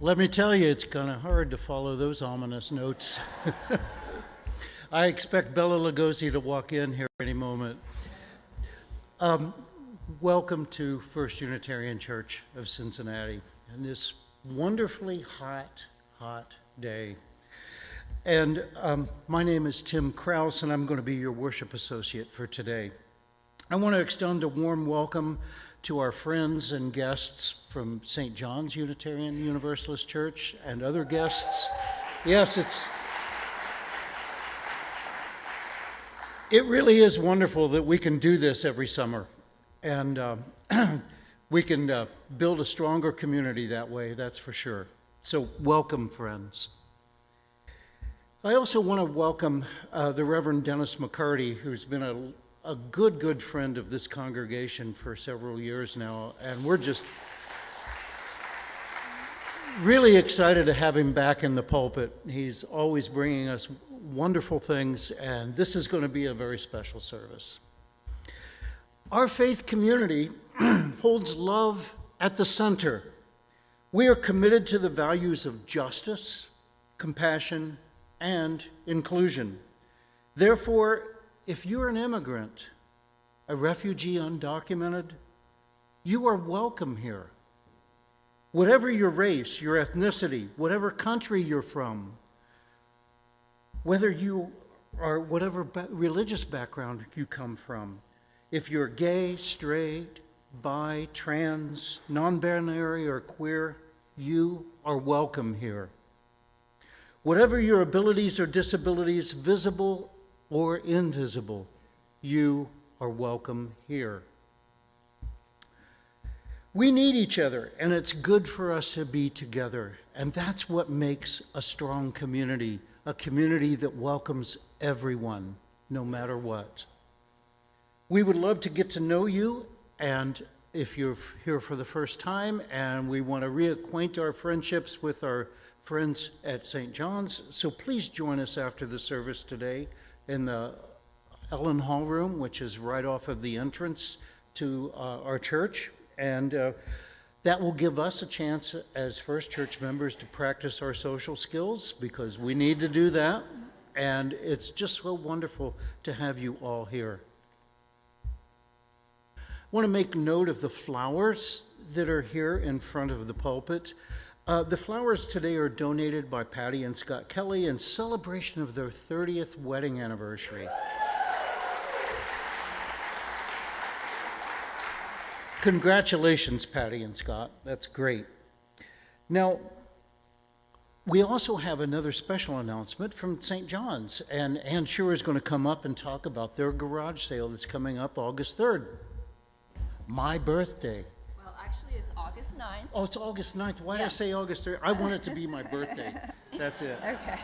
Let me tell you, it's kind of hard to follow those ominous notes. I expect Bela Lugosi to walk in here any moment. Welcome to First Unitarian Church of Cincinnati, and this wonderfully hot day. And my name is Tim Krause, and I'm going to be your worship associate for today. I want to extend a warm welcome to our friends and guests from St. John's Unitarian Universalist Church and other guests. Yes, it really is wonderful that we can do this every summer, and we can build a stronger community that way, that's for sure. So welcome, friends. I also want to welcome the Reverend Dennis McCarty, who's been a good friend of this congregation for several years now, and we're just really excited to have him back in the pulpit. He's always bringing us wonderful things, and this is going to be a very special service. Our faith community holds love at the center. We are committed to the values of justice, compassion, and inclusion. Therefore, if you're an immigrant, a refugee undocumented, you are welcome here. Whatever your race, your ethnicity, whatever country you're from, whether you are whatever religious background you come from, if you're gay, straight, bi, trans, non-binary, or queer, you are welcome here. Whatever your abilities or disabilities, visible or invisible, you are welcome here. We need each other, and it's good for us to be together, and that's what makes a strong community, a community that welcomes everyone, no matter what. We would love to get to know you, and if you're here for the first time, and we want to reacquaint our friendships with our friends at St. John's, so please join us after the service today in the Ellen Hall room, which is right off of the entrance to our church. And that will give us a chance as First Church members to practice our social skills, because we need to do that. And it's just so wonderful to have you all here. I want to make note of the flowers that are here in front of the pulpit. The flowers today are donated by Patty and Scott Kelly in celebration of their 30th wedding anniversary. Congratulations, Patty and Scott. That's great. Now, we also have another special announcement from St. John's, and Ann Schuer is going to come up and talk about their garage sale that's coming up August 3rd. My birthday. Well, actually, it's August 9th. Oh, it's August 9th. Why did I say August 3rd? I want it to be my birthday. That's it. Okay.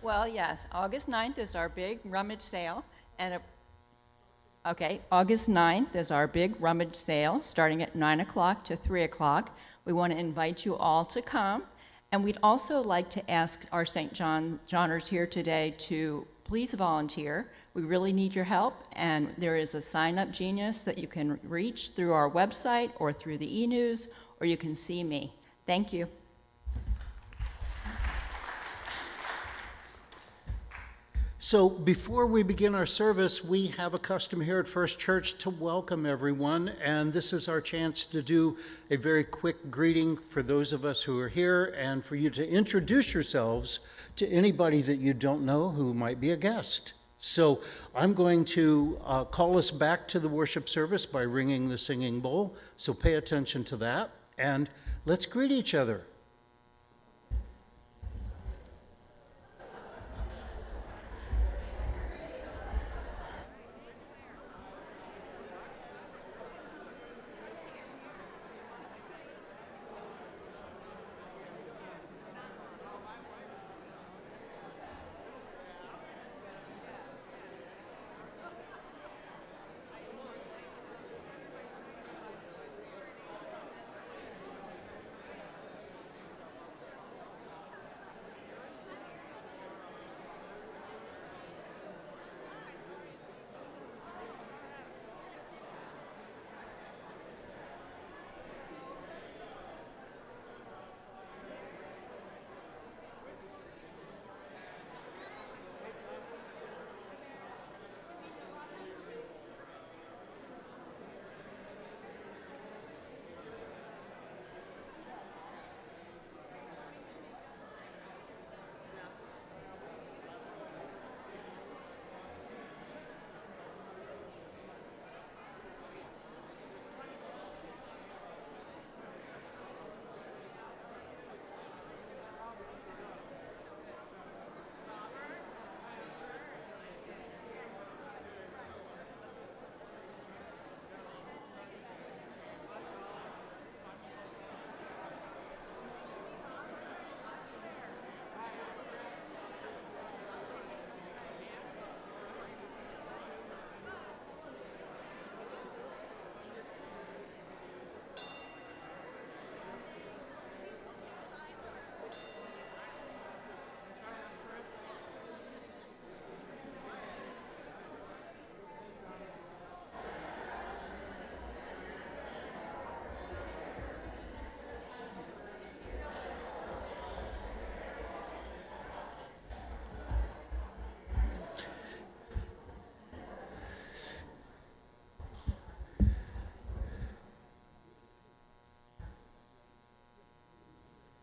Well, yes, August 9th is our big rummage sale, and August 9th is our big rummage sale, starting at 9 o'clock to 3 o'clock. We want to invite you all to come, and we'd also like to ask our St. Johners here today to please volunteer. We really need your help, and there is a sign-up genius that you can reach through our website or through the e-news, or you can see me. Thank you. So before we begin our service, we have a custom here at First Church to welcome everyone, and this is our chance to do a very quick greeting for those of us who are here, and for you to introduce yourselves to anybody that you don't know who might be a guest. So I'm going to call us back to the worship service by ringing the singing bowl, so pay attention to that, and let's greet each other.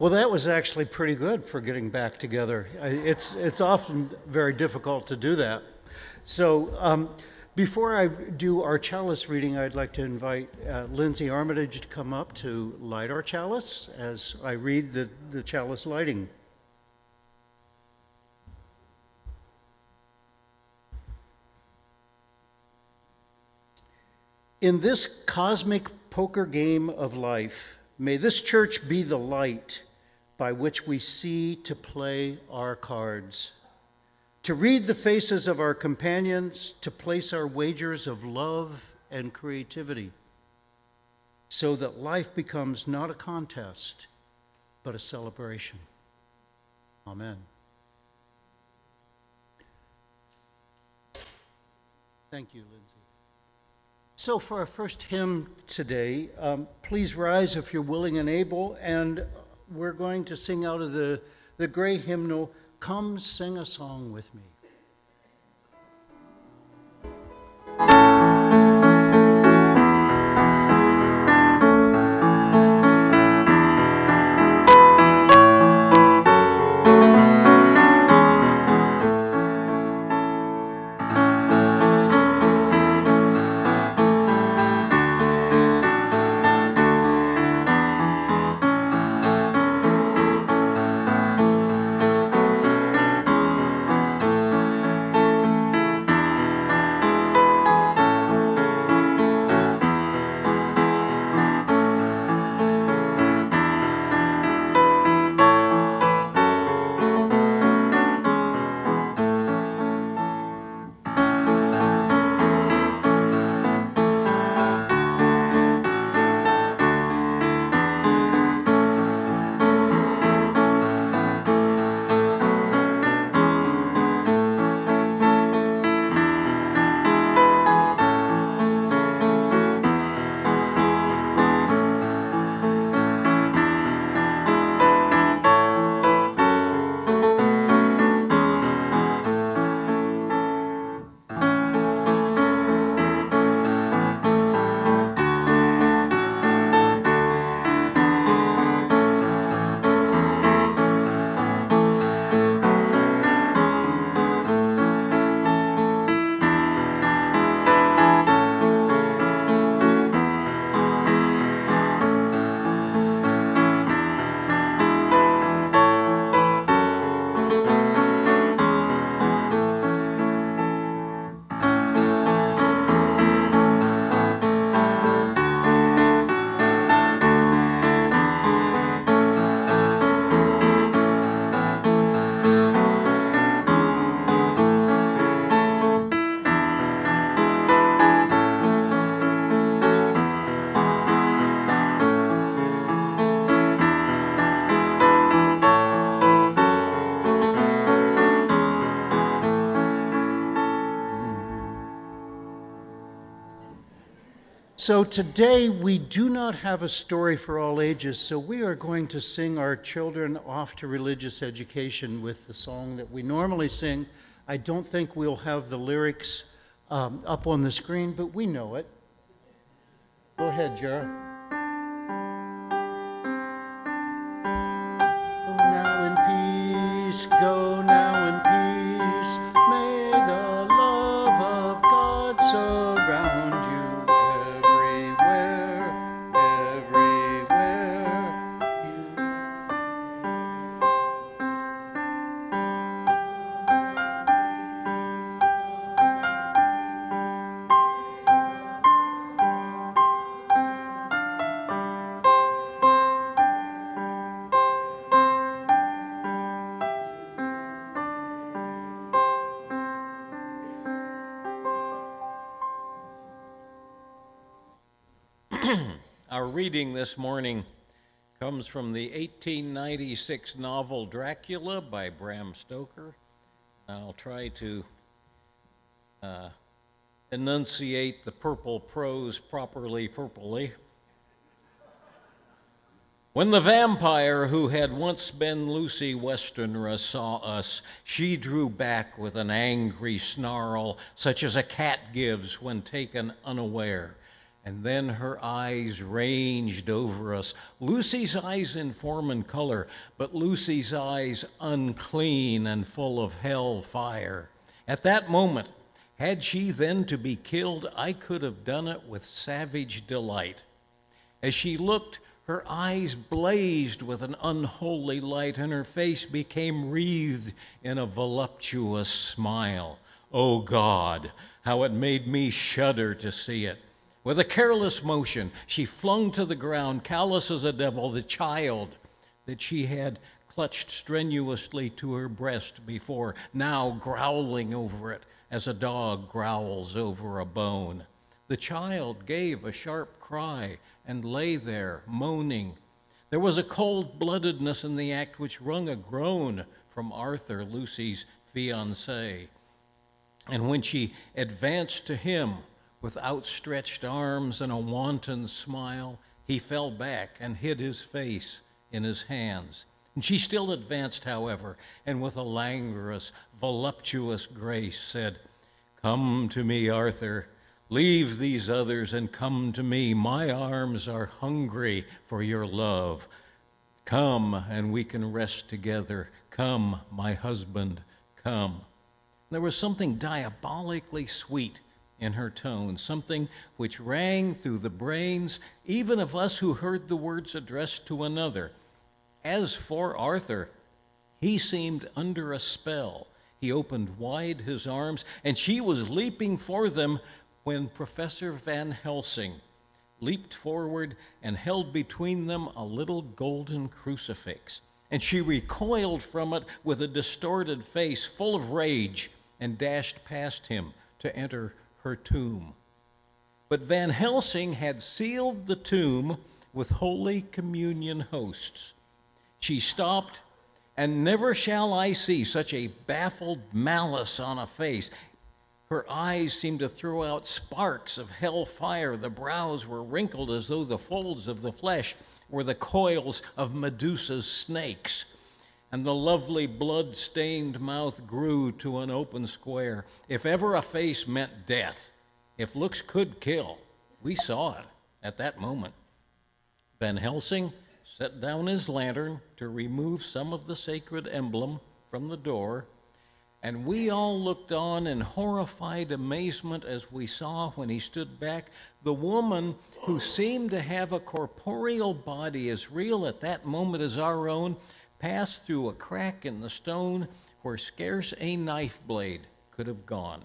Well, that was actually pretty good for getting back together. It's often very difficult to do that. So before I do our chalice reading, I'd like to invite Lindsay Armitage to come up to light our chalice as I read the chalice lighting. In this cosmic poker game of life, may this church be the light by which we see to play our cards, to read the faces of our companions, to place our wagers of love and creativity, so that life becomes not a contest, but a celebration. Amen. Thank you, Lindsay. So for our first hymn today, please rise if you're willing and able, and we're going to sing out of the gray hymnal, "Come Sing a Song with Me." So today we do not have a story for all ages, so we are going to sing our children off to religious education with the song that we normally sing. I don't think we'll have the lyrics up on the screen, but we know it. Go ahead, Jara. Go now in peace, go now in peace. May the love of God surround you. Our reading this morning comes from the 1896 novel Dracula by Bram Stoker. I'll try to enunciate the purple prose purplely. When the vampire who had once been Lucy Westenra saw us, she drew back with an angry snarl, such as a cat gives when taken unaware, And then her eyes ranged over us. Lucy's eyes in form and color, but Lucy's eyes unclean and full of hell fire. At that moment, had she then to be killed, I could have done it with savage delight. As she looked, her eyes blazed with an unholy light, and her face became wreathed in a voluptuous smile. Oh God, how it made me shudder to see it. With a careless motion, she flung to the ground, callous as a devil, the child that she had clutched strenuously to her breast before, now growling over it as a dog growls over a bone. The child gave a sharp cry and lay there, moaning. There was a cold-bloodedness in the act which wrung a groan from Arthur, Lucy's fiancé. And when she advanced to him with outstretched arms and a wanton smile, he fell back and hid his face in his hands. And she still advanced, however, and with a languorous, voluptuous grace said, "Come to me, Arthur. Leave these others and come to me. My arms are hungry for your love. Come, and we can rest together. Come, my husband, come." There was something diabolically sweet in her tone, something which rang through the brains even of us who heard the words addressed to another. As for Arthur, he seemed under a spell. He opened wide his arms, and she was leaping for them when Professor Van Helsing leaped forward and held between them a little golden crucifix. And she recoiled from it with a distorted face full of rage and dashed past him to enter her tomb. But Van Helsing had sealed the tomb with Holy Communion hosts. She stopped, and never shall I see such a baffled malice on a face. Her eyes seemed to throw out sparks of hell fire. The brows were wrinkled as though the folds of the flesh were the coils of Medusa's snakes. And the lovely blood-stained mouth grew to an open square. If ever a face meant death, if looks could kill, we saw it at that moment. Van Helsing set down his lantern to remove some of the sacred emblem from the door, and we all looked on in horrified amazement as we saw, when he stood back, the woman who seemed to have a corporeal body as real at that moment as our own, passed through a crack in the stone where scarce a knife blade could have gone.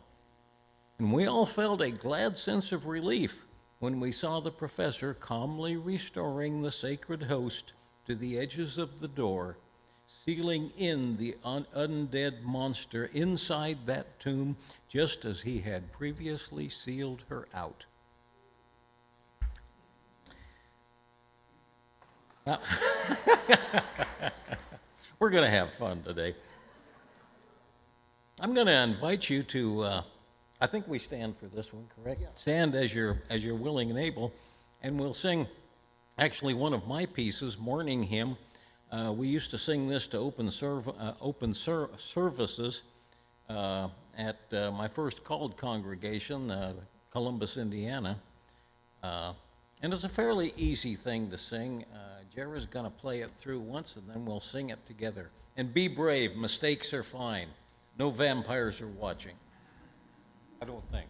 And we all felt a glad sense of relief when we saw the professor calmly restoring the sacred host to the edges of the door, sealing in the undead monster inside that tomb, just as he had previously sealed her out. Now, we're going to have fun today. I'm going to invite you to, I think we stand for this one, correct? Yeah. Stand as you're willing and able, and we'll sing actually one of my pieces, Morning Hymn. We used to sing this to open services at my first called congregation, Columbus, Indiana. And it's a fairly easy thing to sing. Jerry's going to play it through once, and then we'll sing it together. And be brave. Mistakes are fine. No vampires are watching. I don't think.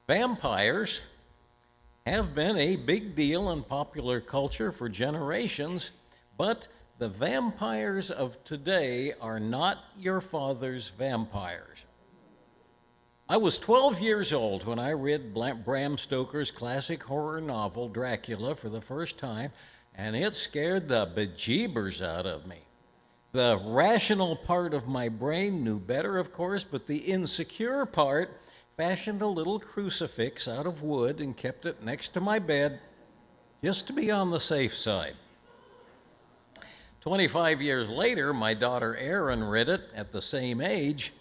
Vampires have been a big deal in popular culture for generations, but the vampires of today are not your father's vampires. I was 12 years old when I read Bram Stoker's classic horror novel, Dracula, for the first time, and it scared the bejeebers out of me. The rational part of my brain knew better, of course, but the insecure part fashioned a little crucifix out of wood and kept it next to my bed just to be on the safe side. 25 years later, my daughter Erin read it at the same age,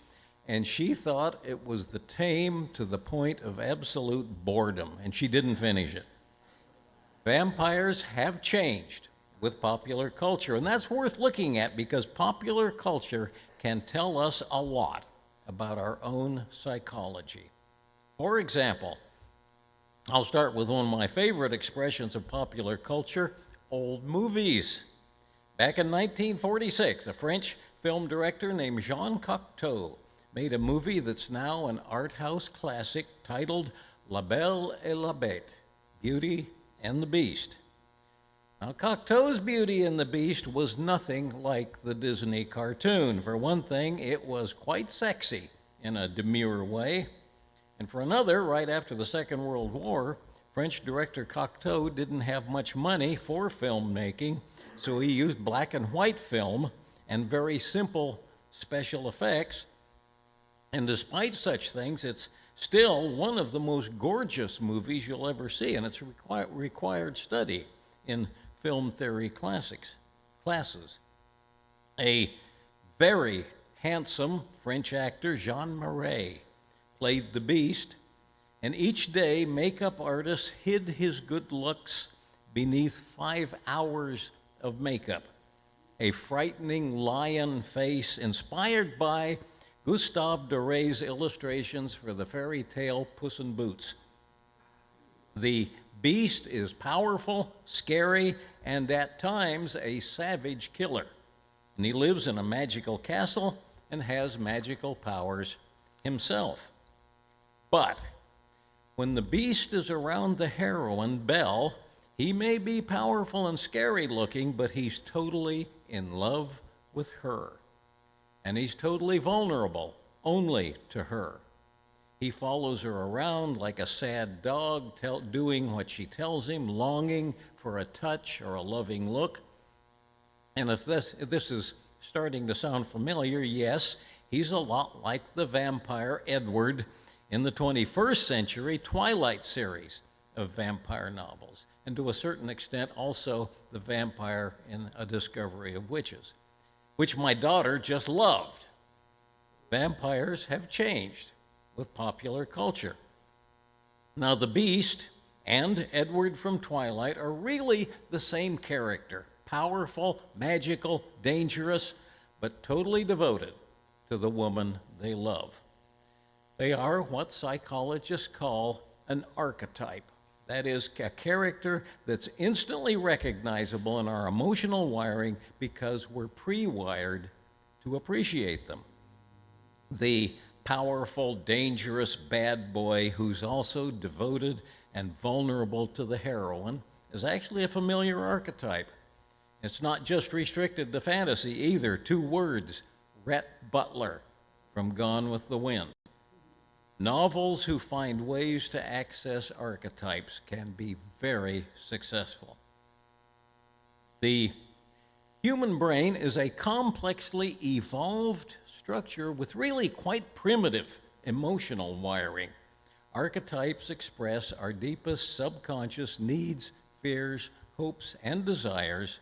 and she thought it was the tame to the point of absolute boredom, and she didn't finish it. Vampires have changed with popular culture, and that's worth looking at because popular culture can tell us a lot about our own psychology. For example, I'll start with one of my favorite expressions of popular culture, old movies. Back in 1946, a French film director named Jean Cocteau made a movie that's now an art house classic titled La Belle et la Bête, Beauty and the Beast. Now, Cocteau's Beauty and the Beast was nothing like the Disney cartoon. For one thing, it was quite sexy in a demure way. And for another, right after the Second World War, French director Cocteau didn't have much money for filmmaking, so he used black and white film and very simple special effects. And despite such things, it's still one of the most gorgeous movies you'll ever see, and it's a required study in film theory classes. A very handsome French actor, Jean Marais, played the Beast, and each day makeup artists hid his good looks beneath 5 hours of makeup. A frightening lion face inspired by Gustave Doré's illustrations for the fairy tale Puss in Boots. The Beast is powerful, scary, and at times a savage killer. And he lives in a magical castle and has magical powers himself. But when the Beast is around the heroine, Belle, he may be powerful and scary looking, but he's totally in love with her. And he's totally vulnerable only to her. He follows her around like a sad dog, doing what she tells him, longing for a touch or a loving look. And if this is starting to sound familiar, yes, he's a lot like the vampire Edward in the 21st century Twilight series of vampire novels, and to a certain extent also the vampire in A Discovery of Witches, which my daughter just loved. Vampires have changed with popular culture. Now, the Beast and Edward from Twilight are really the same character, powerful, magical, dangerous, but totally devoted to the woman they love. They are what psychologists call an archetype. That is, a character that's instantly recognizable in our emotional wiring because we're pre-wired to appreciate them. The powerful, dangerous bad boy who's also devoted and vulnerable to the heroine is actually a familiar archetype. It's not just restricted to fantasy either. 2 words, Rhett Butler from Gone with the Wind. Novels who find ways to access archetypes can be very successful. The human brain is a complexly evolved structure with really quite primitive emotional wiring. Archetypes express our deepest subconscious needs, fears, hopes, and desires.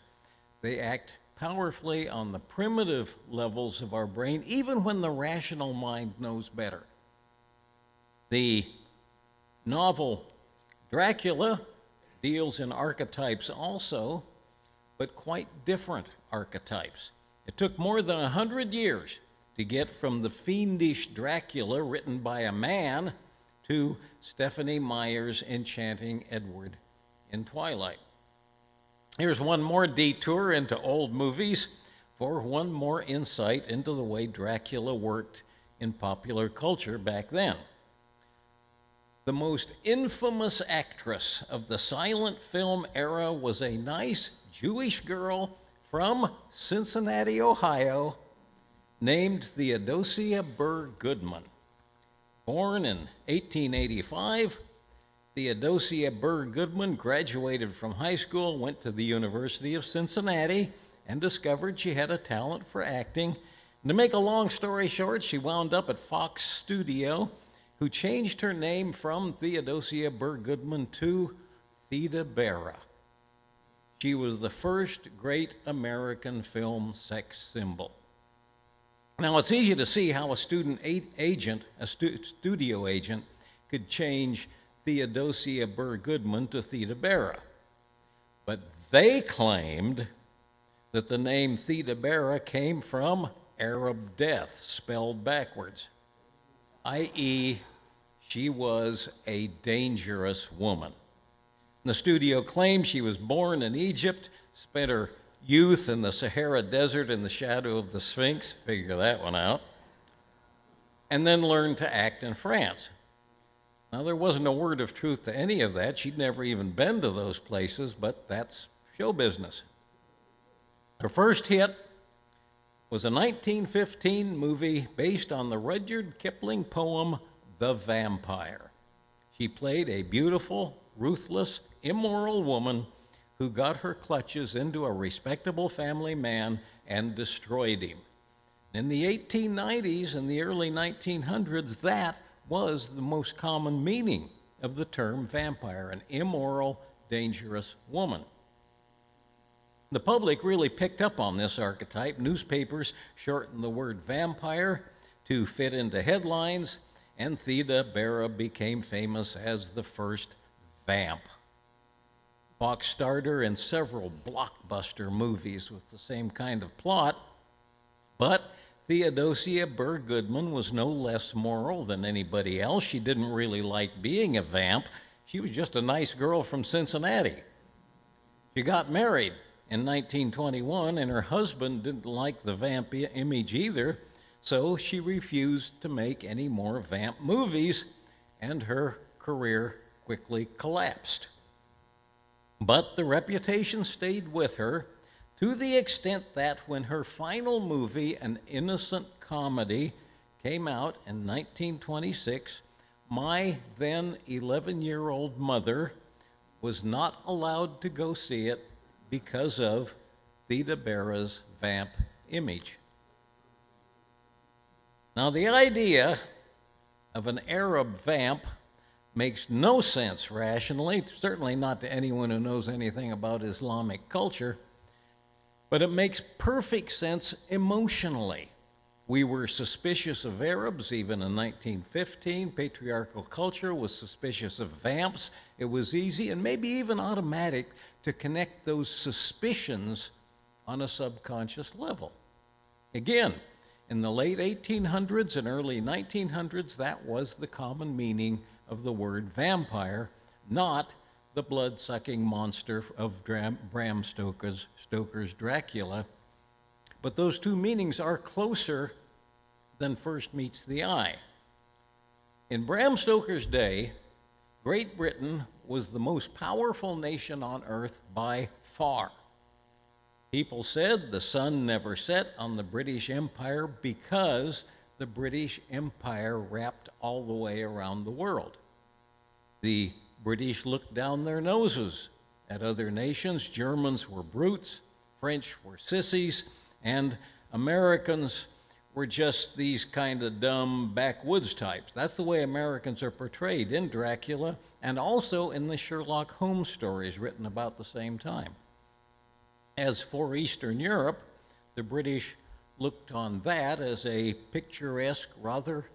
They act powerfully on the primitive levels of our brain, even when the rational mind knows better. The novel Dracula deals in archetypes also, but quite different archetypes. It took more than 100 years to get from the fiendish Dracula written by a man to Stephenie Meyer's enchanting Edward in Twilight. Here's one more detour into old movies for one more insight into the way way Dracula worked in popular culture back then. The most infamous actress of the silent film era was a nice Jewish girl from Cincinnati, Ohio, named Theodosia Burr Goodman. Born in 1885, Theodosia Burr Goodman graduated from high school, went to the University of Cincinnati, and discovered she had a talent for acting. And to make a long story short, she wound up at Fox Studio, who changed her name from Theodosia Burr Goodman to Theda Bara. She was the first great American film sex symbol. Now, it's easy to see how a studio agent, could change Theodosia Burr Goodman to Theda Bara. But they claimed that the name Theda Bara came from Arab death, spelled backwards, i.e., she was a dangerous woman. The studio claimed she was born in Egypt, spent her youth in the Sahara Desert in the shadow of the Sphinx, figure that one out, and then learned to act in France. Now, there wasn't a word of truth to any of that. She'd never even been to those places, but that's show business. Her first hit was a 1915 movie based on the Rudyard Kipling poem, The Vampire. She played a beautiful, ruthless, immoral woman who got her clutches into a respectable family man and destroyed him. In the 1890s and the early 1900s, that was the most common meaning of the term vampire, an immoral, dangerous woman. The public really picked up on this archetype. Newspapers shortened the word vampire to fit into headlines, and Theda Bara became famous as the first vamp. Fox starred her in several blockbuster movies with the same kind of plot, but Theodosia Burr Goodman was no less moral than anybody else. She didn't really like being a vamp. She was just a nice girl from Cincinnati. She got married in 1921, and her husband didn't like the vamp image either, so she refused to make any more vamp movies, and her career quickly collapsed. But the reputation stayed with her to the extent that when her final movie, An Innocent Comedy, came out in 1926, my then 11-year-old mother was not allowed to go see it because of Theda Bara's vamp image. Now, the idea of an Arab vamp makes no sense rationally, certainly not to anyone who knows anything about Islamic culture, but it makes perfect sense emotionally. We were suspicious of Arabs even in 1915. Patriarchal culture was suspicious of vamps. It was easy and maybe even automatic to connect those suspicions on a subconscious level. Again, in the late 1800s and early 1900s, that was the common meaning of the word vampire, not the blood-sucking monster of Bram Stoker's Dracula. But those two meanings are closer than first meets the eye. In Bram Stoker's day, Great Britain was the most powerful nation on earth by far. People said the sun never set on the British Empire because the British Empire wrapped all the way around the world. The British looked down their noses at other nations. Germans were brutes, French were sissies, and Americans were just these kind of dumb backwoods types. That's the way Americans are portrayed in Dracula and also in the Sherlock Holmes stories written about the same time. As for Eastern Europe, the British looked on that as a picturesque, rather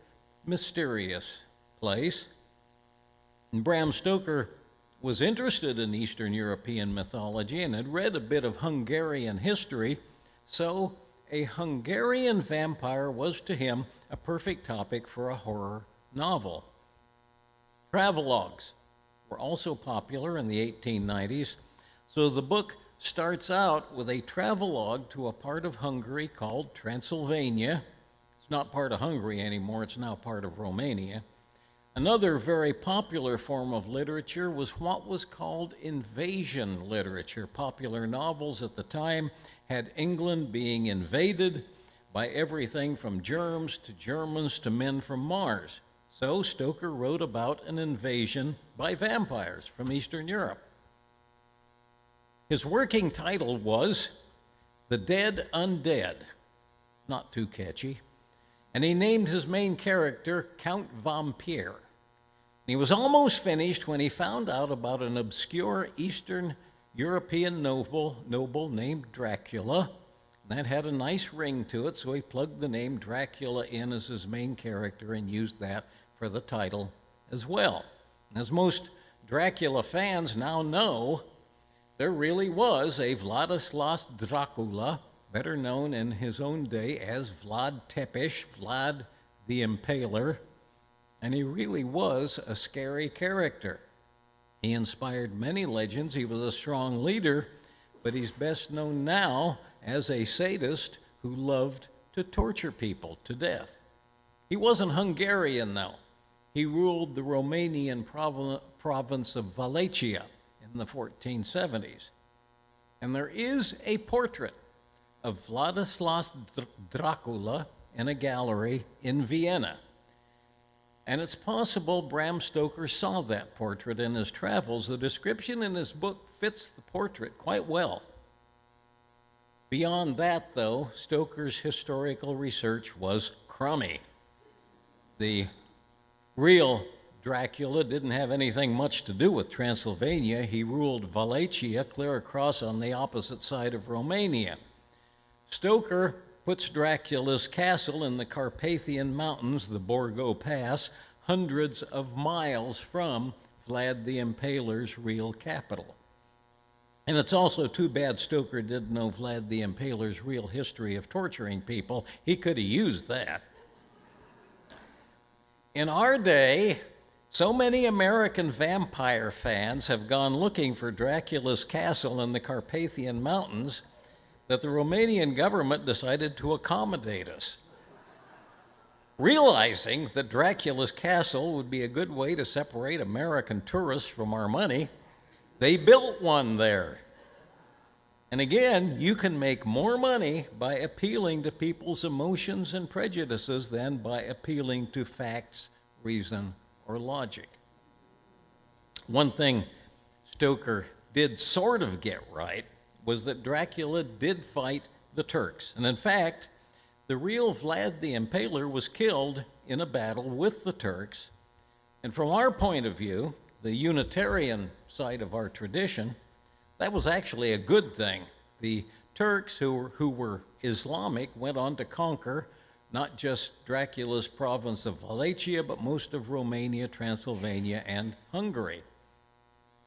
mysterious place. And Bram Stoker was interested in Eastern European mythology and had read a bit of Hungarian history, so a Hungarian vampire was to him a perfect topic for a horror novel. Travelogues were also popular in the 1890s, so the book starts out with a travelogue to a part of Hungary called Transylvania. It's not part of Hungary anymore, it's now part of Romania. Another very popular form of literature was what was called invasion literature. Popular novels at the time had England being invaded by everything from germs to Germans to men from Mars. So Stoker wrote about an invasion by vampires from Eastern Europe. His working title was The Dead Undead. Not too catchy. And he named his main character Count Vampire. He was almost finished when he found out about an obscure Eastern European noble named Dracula. That had a nice ring to it, so he plugged the name Dracula in as his main character and used that for the title as well. As most Dracula fans now know, there really was a Władysław Dracula, better known in his own day as Vlad Tepes, Vlad the Impaler, and he really was a scary character. He inspired many legends. He was a strong leader, but he's best known now as a sadist who loved to torture people to death. He wasn't Hungarian, though. He ruled the Romanian province of Wallachia in the 1470s. And there is a portrait of Władysław Dracula in a gallery in Vienna. And it's possible Bram Stoker saw that portrait in his travels. The description in his book fits the portrait quite well. Beyond that, though, Stoker's historical research was crummy. The real Dracula didn't have anything much to do with Transylvania. He ruled Wallachia clear across on the opposite side of Romania. Stoker puts Dracula's castle in the Carpathian Mountains, the Borgo Pass, hundreds of miles from Vlad the Impaler's real capital. And it's also too bad Stoker didn't know Vlad the Impaler's real history of torturing people. He could have used that. In our day, so many American vampire fans have gone looking for Dracula's castle in the Carpathian Mountains that the Romanian government decided to accommodate us. Realizing that Dracula's castle would be a good way to separate American tourists from our money, they built one there. And again, you can make more money by appealing to people's emotions and prejudices than by appealing to facts, reason, or logic. One thing Stoker did sort of get right was that Dracula did fight the Turks. And in fact, the real Vlad the Impaler was killed in a battle with the Turks. And from our point of view, the Unitarian side of our tradition, that was actually a good thing. The Turks, who were Islamic, went on to conquer not just Dracula's province of Wallachia, but most of Romania, Transylvania, and Hungary.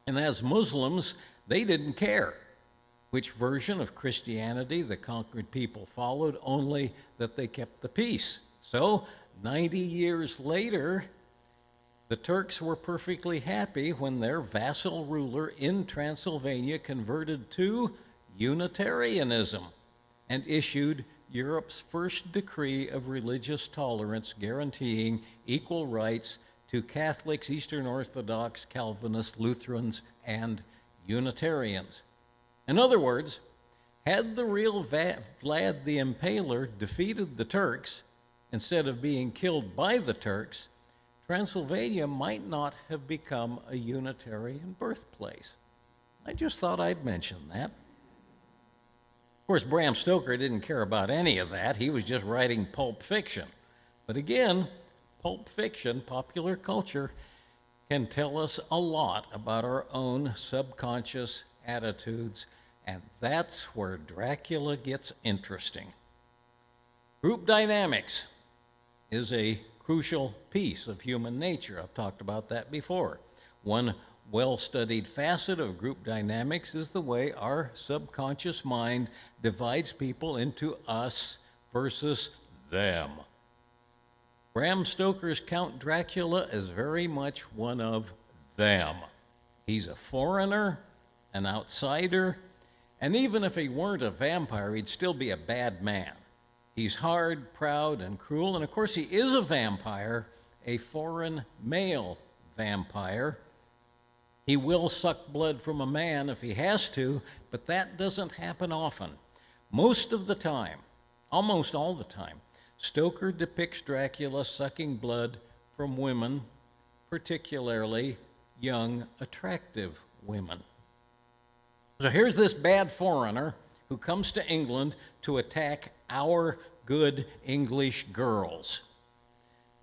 And as Muslims, they didn't care which version of Christianity the conquered people followed, only that they kept the peace. So, 90 years later, the Turks were perfectly happy when their vassal ruler in Transylvania converted to Unitarianism and issued Europe's first decree of religious tolerance guaranteeing equal rights to Catholics, Eastern Orthodox, Calvinists, Lutherans, and Unitarians. In other words, had the real Vlad the Impaler defeated the Turks instead of being killed by the Turks, Transylvania might not have become a Unitarian birthplace. I just thought I'd mention that. Of course, Bram Stoker didn't care about any of that. He was just writing pulp fiction. But again, pulp fiction, popular culture, can tell us a lot about our own subconscious attitudes, and that's where Dracula gets interesting. Group dynamics is a crucial piece of human nature. I've talked about that before. One well-studied facet of group dynamics is the way our subconscious mind divides people into us versus them. Bram Stoker's Count Dracula is very much one of them. He's a foreigner, an outsider, and even if he weren't a vampire, he'd still be a bad man. He's hard, proud, and cruel, and of course he is a vampire, a foreign male vampire. He will suck blood from a man if he has to, but that doesn't happen often. Most of the time, almost all the time, Stoker depicts Dracula sucking blood from women, particularly young, attractive women. So here's this bad foreigner who comes to England to attack our good English girls.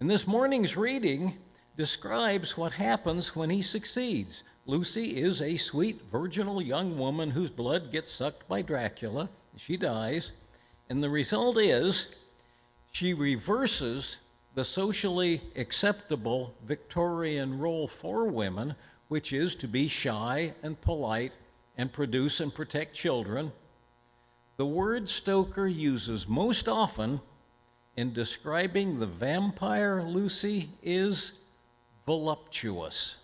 And this morning's reading describes what happens when he succeeds. Lucy is a sweet, virginal young woman whose blood gets sucked by Dracula. She dies, and the result is she reverses the socially acceptable Victorian role for women, which is to be shy and polite and produce and protect children. The word Stoker uses most often in describing the vampire Lucy is voluptuous.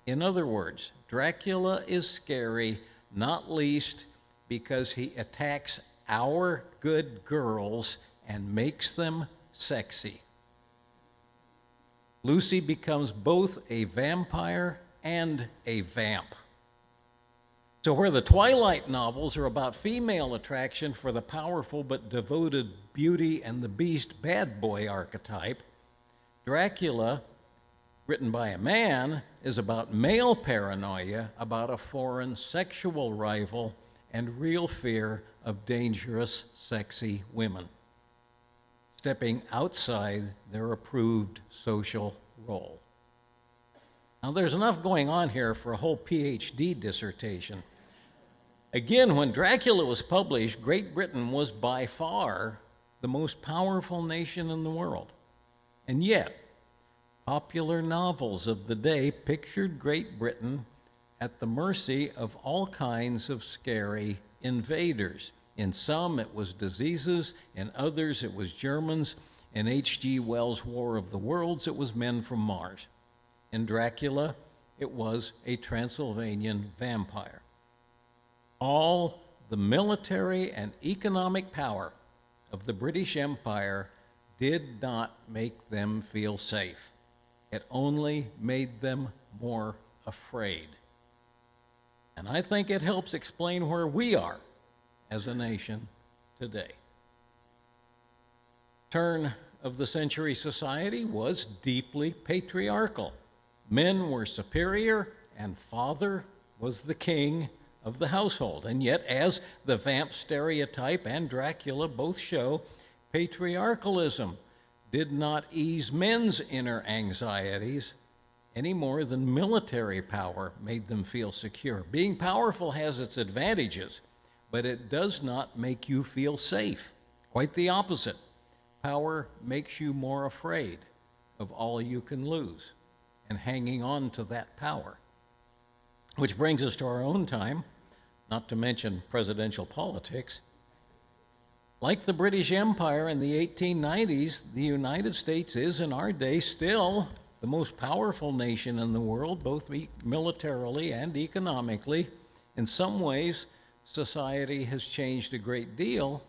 In other words, Dracula is scary, not least because he attacks our good girls and makes them sexy. Lucy becomes both a vampire and a vamp. So where the Twilight novels are about female attraction for the powerful but devoted Beauty and the Beast bad boy archetype, Dracula, written by a man, is about male paranoia about a foreign sexual rival and real fear of dangerous, sexy women, stepping outside their approved social role. Now, there's enough going on here for a whole PhD dissertation. Again, when Dracula was published, Great Britain was by far the most powerful nation in the world. And yet, popular novels of the day pictured Great Britain at the mercy of all kinds of scary invaders. In some, it was diseases. In others, it was Germans. In H.G. Wells' War of the Worlds, it was men from Mars. In Dracula, it was a Transylvanian vampire. All the military and economic power of the British Empire did not make them feel safe. It only made them more afraid. And I think it helps explain where we are as a nation today. Turn of the century society was deeply patriarchal. Men were superior, and father was the king of the household. And yet, as the vamp stereotype and Dracula both show, patriarchalism did not ease men's inner anxieties any more than military power made them feel secure. Being powerful has its advantages, but it does not make you feel safe. Quite the opposite. Power makes you more afraid of all you can lose and hanging on to that power. Which brings us to our own time, not to mention presidential politics. Like the British Empire in the 1890s, the United States is, in our day, still the most powerful nation in the world, both militarily and economically. In some ways, society has changed a great deal,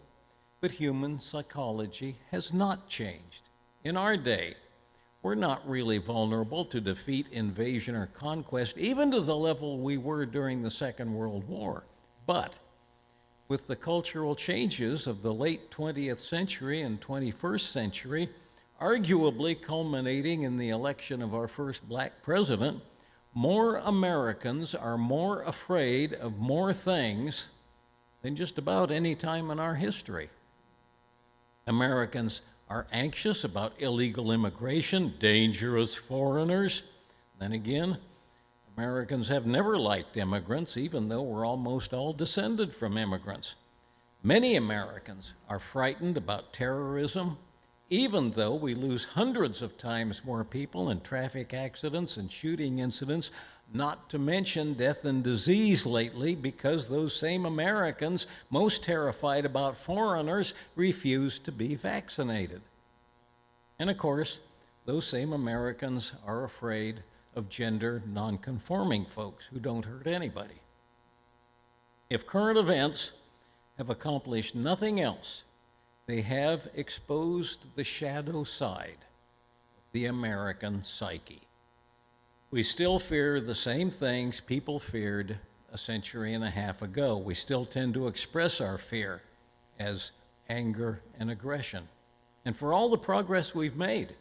but human psychology has not changed. In our day, we're not really vulnerable to defeat, invasion, or conquest, even to the level we were during the Second World War. But with the cultural changes of the late 20th century and 21st century, arguably culminating in the election of our first black president, more Americans are more afraid of more things than just about any time in our history. Americans are anxious about illegal immigration, dangerous foreigners. Then again, Americans have never liked immigrants, even though we're almost all descended from immigrants. Many Americans are frightened about terrorism, even though we lose hundreds of times more people in traffic accidents and shooting incidents, not to mention death and disease lately, because those same Americans, most terrified about foreigners, refuse to be vaccinated. And of course, those same Americans are afraid of gender nonconforming folks who don't hurt anybody. If current events have accomplished nothing else, they have exposed the shadow side of the American psyche. We still fear the same things people feared a century and a half ago. We still tend to express our fear as anger and aggression. And for all the progress we've made,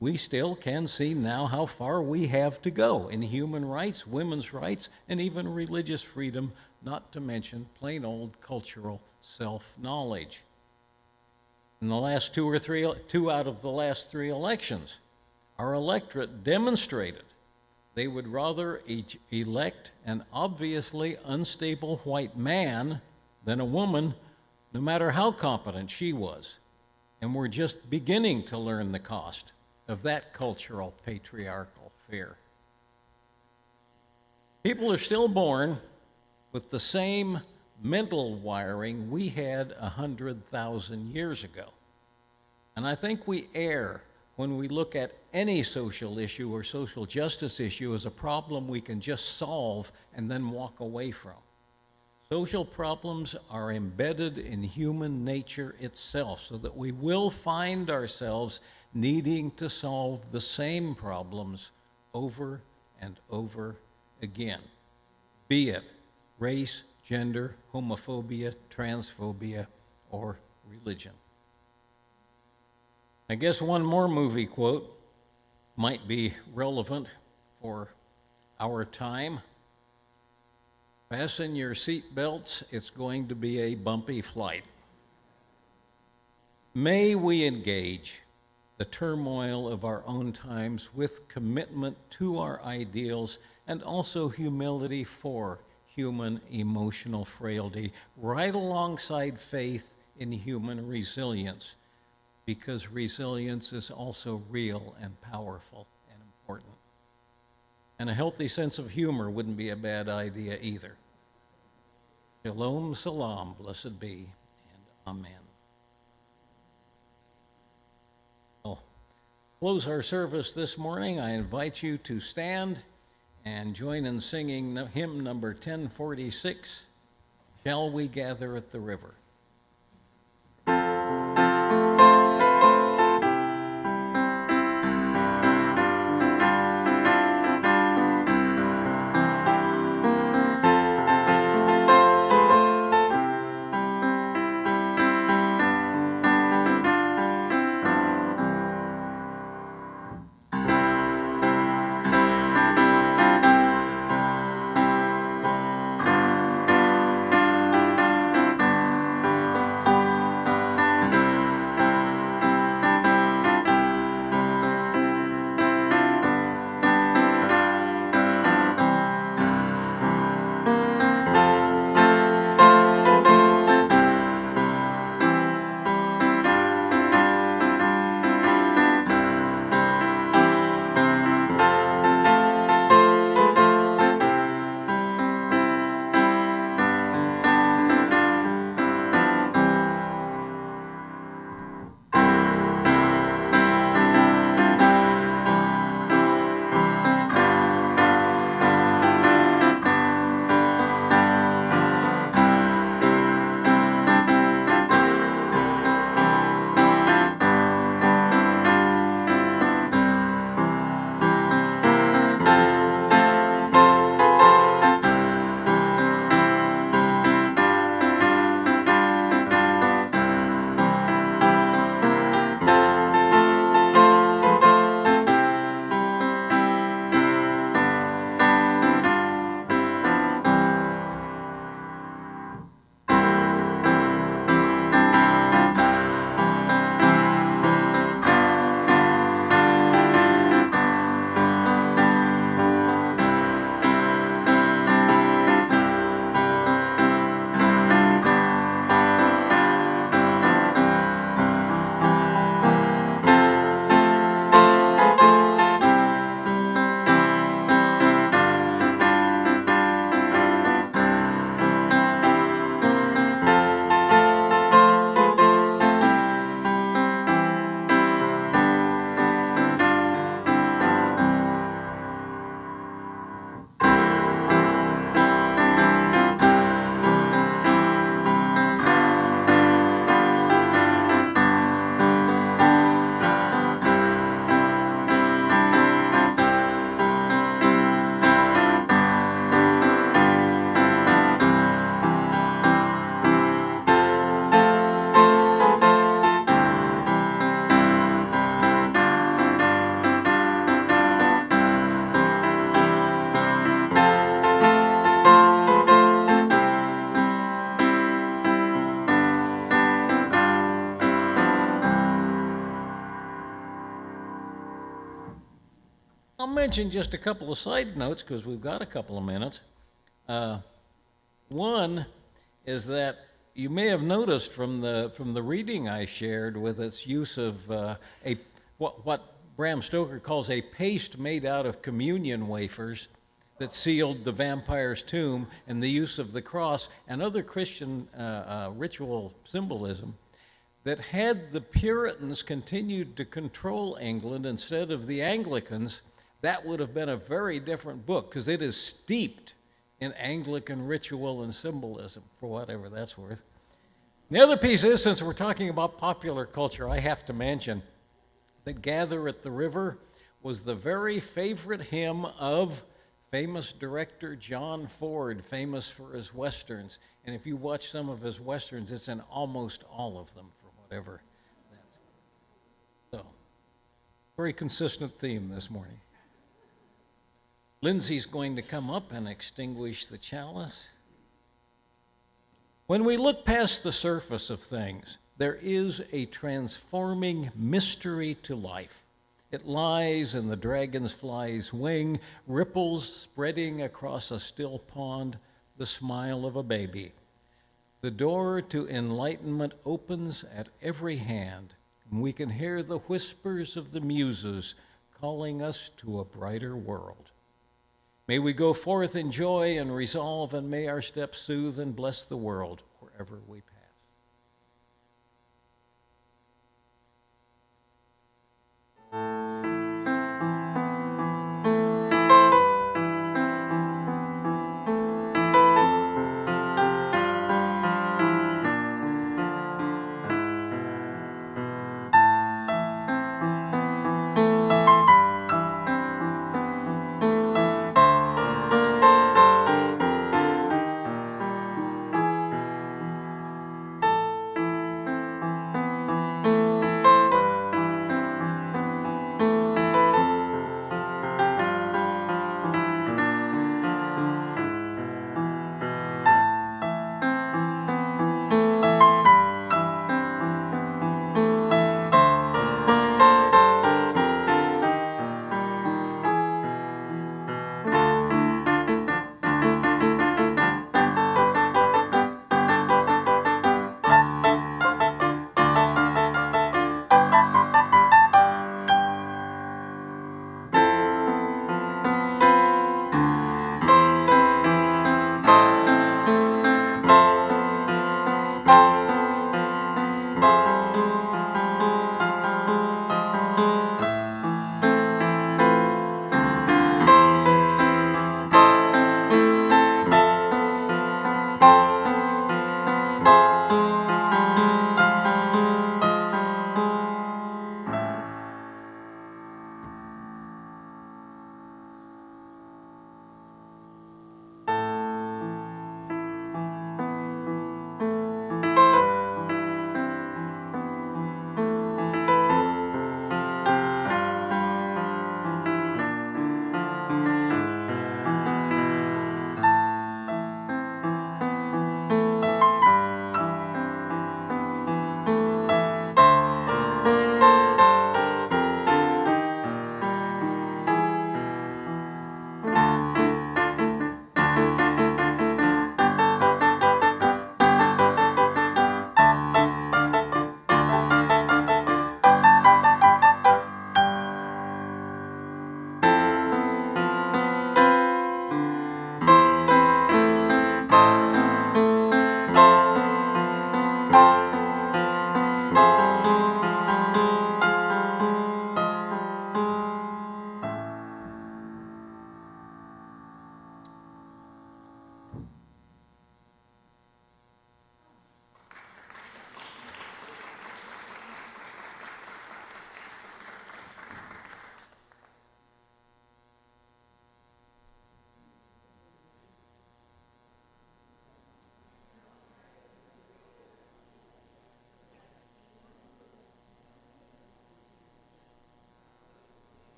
we still can see now how far we have to go in human rights, women's rights, and even religious freedom, not to mention plain old cultural self-knowledge. In the last two out of the last three elections, our electorate demonstrated they would rather elect an obviously unstable white man than a woman, no matter how competent she was. And we're just beginning to learn the cost of that cultural patriarchal fear. People are still born with the same mental wiring we had 100,000 years ago. And I think we err when we look at any social issue or social justice issue as a problem we can just solve and then walk away from. Social problems are embedded in human nature itself, so that we will find ourselves needing to solve the same problems over and over again, be it race, gender, homophobia, transphobia, or religion. I guess one more movie quote might be relevant for our time. Fasten your seatbelts, it's going to be a bumpy flight. May we engage the turmoil of our own times with commitment to our ideals and also humility for human emotional frailty, right alongside faith in human resilience, because resilience is also real and powerful and important. And a healthy sense of humor wouldn't be a bad idea either. Shalom, salam, blessed be, and amen. I'll close our service this morning. I invite you to stand and join in singing hymn number 1046, Shall We Gather at the River? I'll mention just a couple of side notes because we've got a couple of minutes. One is that you may have noticed from the reading I shared with its use of what Bram Stoker calls a paste made out of communion wafers that sealed the vampire's tomb, and the use of the cross and other Christian ritual symbolism, that had the Puritans continued to control England instead of the Anglicans, that would have been a very different book, because it is steeped in Anglican ritual and symbolism, for whatever that's worth. The other piece is, since we're talking about popular culture, I have to mention that Gather at the River was the very favorite hymn of famous director John Ford, famous for his westerns. And if you watch some of his westerns, it's in almost all of them, for whatever that's worth. So, very consistent theme this morning. Lindsay's going to come up and extinguish the chalice. When we look past the surface of things, there is a transforming mystery to life. It lies in the dragonfly's wing, ripples spreading across a still pond, the smile of a baby. The door to enlightenment opens at every hand, and we can hear the whispers of the muses calling us to a brighter world. May we go forth in joy and resolve, and may our steps soothe and bless the world wherever we pass.